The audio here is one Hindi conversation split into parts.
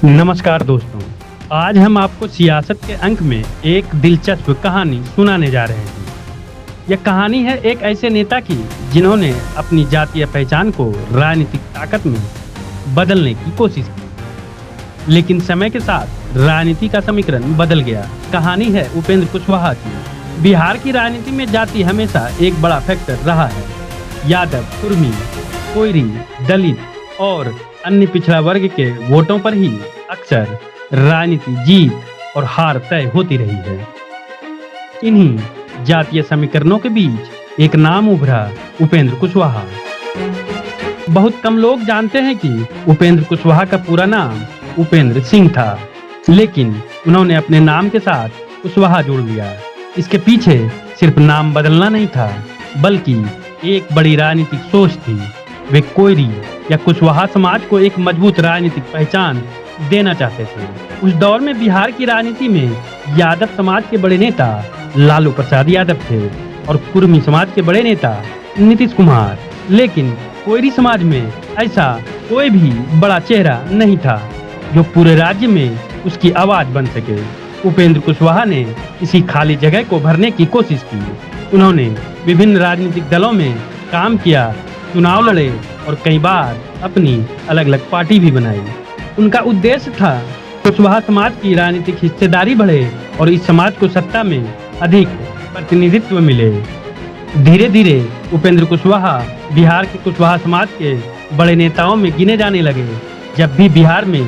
नमस्कार दोस्तों, आज हम आपको सियासत के अंक में एक दिलचस्प कहानी सुनाने जा रहे हैं। यह कहानी है एक ऐसे नेता की जिन्होंने अपनी जातीय पहचान को राजनीतिक ताकत में बदलने की कोशिश की, लेकिन समय के साथ राजनीति का समीकरण बदल गया। कहानी है उपेंद्र कुशवाहा की। बिहार की राजनीति में जाति हमेशा एक बड़ा फैक्टर रहा है। यादव, कुर्मी, कोयरी, दलित और अन्य पिछड़ा वर्ग के वोटों पर ही अक्सर राजनीति जीत और हार तय होती रही है। इन्हीं जातीय समीकरणों के बीच एक नाम उभरा, उपेंद्र कुशवाहा। बहुत कम लोग जानते हैं कि उपेंद्र कुशवाहा का पूरा नाम उपेंद्र सिंह था, लेकिन उन्होंने अपने नाम के साथ कुशवाहा जोड़ लिया। इसके पीछे सिर्फ नाम बदलना नहीं था, बल्कि एक बड़ी राजनीतिक सोच थी। वे कोयरी या कुशवाहा समाज को एक मजबूत राजनीतिक पहचान देना चाहते थे। उस दौर में बिहार की राजनीति में यादव समाज के बड़े नेता लालू प्रसाद यादव थे और कुर्मी समाज के बड़े नेता नीतीश कुमार, लेकिन कोयरी समाज में ऐसा कोई भी बड़ा चेहरा नहीं था जो पूरे राज्य में उसकी आवाज बन सके। उपेंद्र कुशवाहा ने इसी खाली जगह को भरने की कोशिश की। उन्होंने विभिन्न राजनीतिक दलों में काम किया, चुनाव लड़े और कई बार अपनी अलग अलग पार्टी भी बनाई। उनका उद्देश्य था कुशवाहा समाज की राजनीतिक हिस्सेदारी बढ़े और इस समाज को सत्ता में अधिक प्रतिनिधित्व मिले। धीरे धीरे उपेंद्र कुशवाहा बिहार के कुशवाहा समाज के बड़े नेताओं में गिने जाने लगे। जब भी बिहार में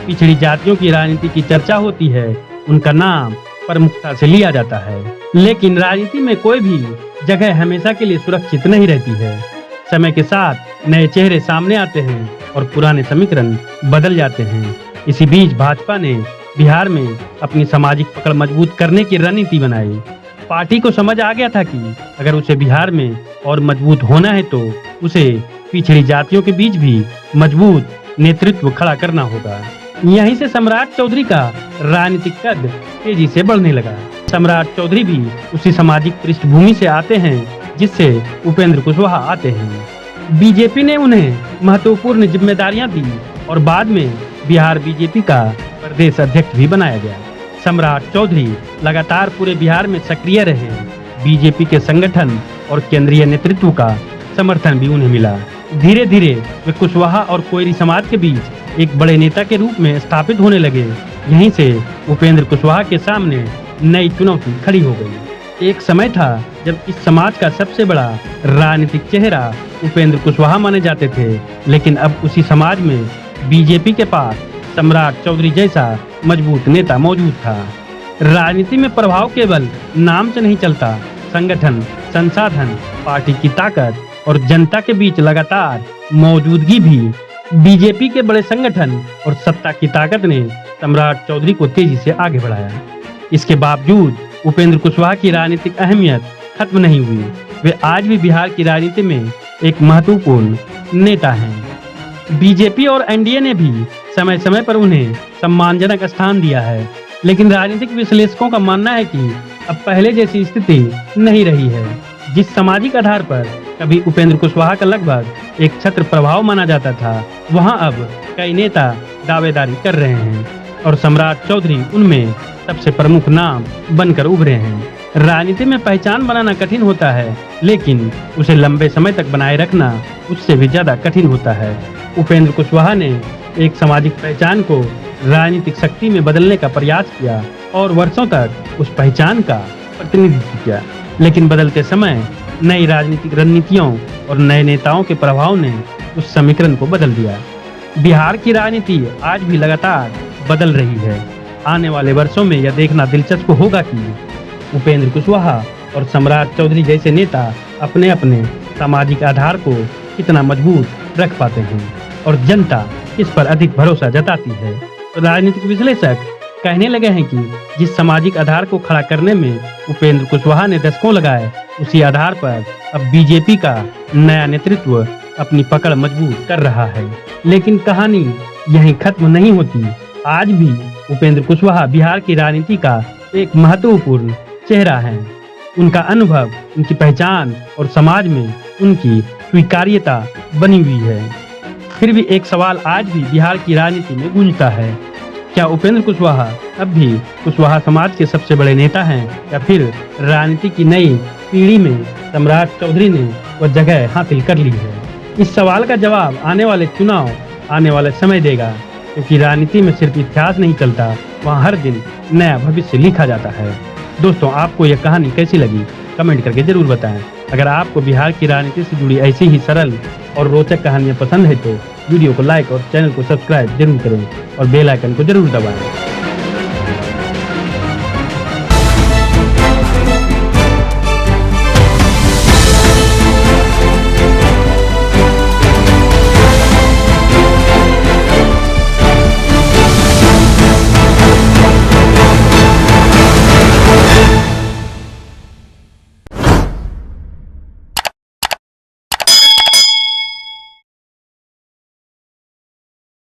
पिछड़ी जातियों की राजनीति की चर्चा होती है, उनका नाम प्रमुखता से लिया जाता है। लेकिन राजनीति में कोई भी जगह हमेशा के लिए सुरक्षित नहीं रहती है। समय के साथ नए चेहरे सामने आते हैं और पुराने समीकरण बदल जाते हैं। इसी बीच भाजपा ने बिहार में अपनी सामाजिक पकड़ मजबूत करने की रणनीति बनाई। पार्टी को समझ आ गया था कि अगर उसे बिहार में और मजबूत होना है तो उसे पिछड़ी जातियों के बीच भी मजबूत नेतृत्व खड़ा करना होगा। यहीं से सम्राट चौधरी का राजनीतिक कद तेजी से बढ़ने लगा। सम्राट चौधरी भी उसी सामाजिक पृष्ठभूमि से आते हैं जिससे उपेंद्र कुशवाहा आते हैं। बीजेपी ने उन्हें महत्वपूर्ण जिम्मेदारियां दी और बाद में बिहार बीजेपी का प्रदेश अध्यक्ष भी बनाया गया। सम्राट चौधरी लगातार पूरे बिहार में सक्रिय रहे। बीजेपी के संगठन और केंद्रीय नेतृत्व का समर्थन भी उन्हें मिला। धीरे धीरे वे कुशवाहा और कोयरी समाज के बीच एक बड़े नेता के रूप में स्थापित होने लगे। यहीं से उपेंद्र कुशवाहा के सामने नई चुनौती खड़ी हो गई। एक समय था जब इस समाज का सबसे बड़ा राजनीतिक चेहरा उपेंद्र कुशवाहा माने जाते थे, लेकिन अब उसी समाज में बीजेपी के पास सम्राट चौधरी जैसा मजबूत नेता मौजूद था। राजनीति में प्रभाव केवल नाम से नहीं चलता, संगठन, संसाधन, पार्टी की ताकत और जनता के बीच लगातार मौजूदगी भी। बीजेपी के बड़े संगठन और सत्ता की ताकत ने सम्राट चौधरी को तेजी से आगे बढ़ाया। इसके बावजूद उपेंद्र कुशवाहा की राजनीतिक अहमियत खत्म नहीं हुई। वे आज भी बिहार की राजनीति में एक महत्वपूर्ण नेता हैं। बीजेपी और एनडीए ने भी समय समय पर उन्हें सम्मानजनक स्थान दिया है, लेकिन राजनीतिक विश्लेषकों का मानना है कि अब पहले जैसी स्थिति नहीं रही है। जिस सामाजिक आधार पर कभी उपेंद्र कुशवाहा का लगभग एक छत्र प्रभाव माना जाता था, वहां अब कई नेता दावेदारी कर रहे हैं और सम्राट चौधरी उनमें सबसे प्रमुख नाम बनकर उभरे हैं। राजनीति में पहचान बनाना कठिन होता है, लेकिन उसे लंबे समय तक बनाए रखना उससे भी ज्यादा कठिन होता है। उपेंद्र कुशवाहा ने एक सामाजिक पहचान को राजनीतिक शक्ति में बदलने का प्रयास किया और वर्षों तक उस पहचान का प्रतिनिधित्व किया। लेकिन बदलते समय नई राजनीतिक रणनीतियों और नए नेताओं के प्रभाव ने उस समीकरण को बदल दिया। बिहार की राजनीति आज भी लगातार बदल रही है। आने वाले वर्षों में यह देखना दिलचस्प होगा कि उपेंद्र कुशवाहा और सम्राट चौधरी जैसे नेता अपने अपने सामाजिक आधार को कितना मजबूत रख पाते हैं और जनता इस पर अधिक भरोसा जताती है। राजनीतिक विश्लेषक कहने लगे हैं कि जिस सामाजिक आधार को खड़ा करने में उपेंद्र कुशवाहा ने दशकों लगाए, उसी आधार पर अब बीजेपी का नया नेतृत्व अपनी पकड़ मजबूत कर रहा है। लेकिन कहानी यहीं खत्म नहीं होती। आज भी उपेंद्र कुशवाहा बिहार की राजनीति का एक महत्वपूर्ण चेहरा है। उनका अनुभव, उनकी पहचान और समाज में उनकी स्वीकार्यता बनी हुई है। फिर भी एक सवाल आज भी बिहार की राजनीति में गूंजता है, क्या उपेंद्र कुशवाहा अब भी कुशवाहा समाज के सबसे बड़े नेता हैं, या फिर राजनीति की नई पीढ़ी में सम्राट चौधरी ने वह जगह हासिल कर ली है? इस सवाल का जवाब आने वाले चुनाव, आने वाले समय देगा, क्योंकि राजनीति में सिर्फ इतिहास नहीं चलता, वहाँ हर दिन नया भविष्य लिखा जाता है। दोस्तों, आपको यह कहानी कैसी लगी कमेंट करके जरूर बताएं। अगर आपको बिहार की राजनीति से जुड़ी ऐसी ही सरल और रोचक कहानियां पसंद है तो वीडियो को लाइक और चैनल को सब्सक्राइब जरूर करें और बेल आइकन को जरूर दबाएं।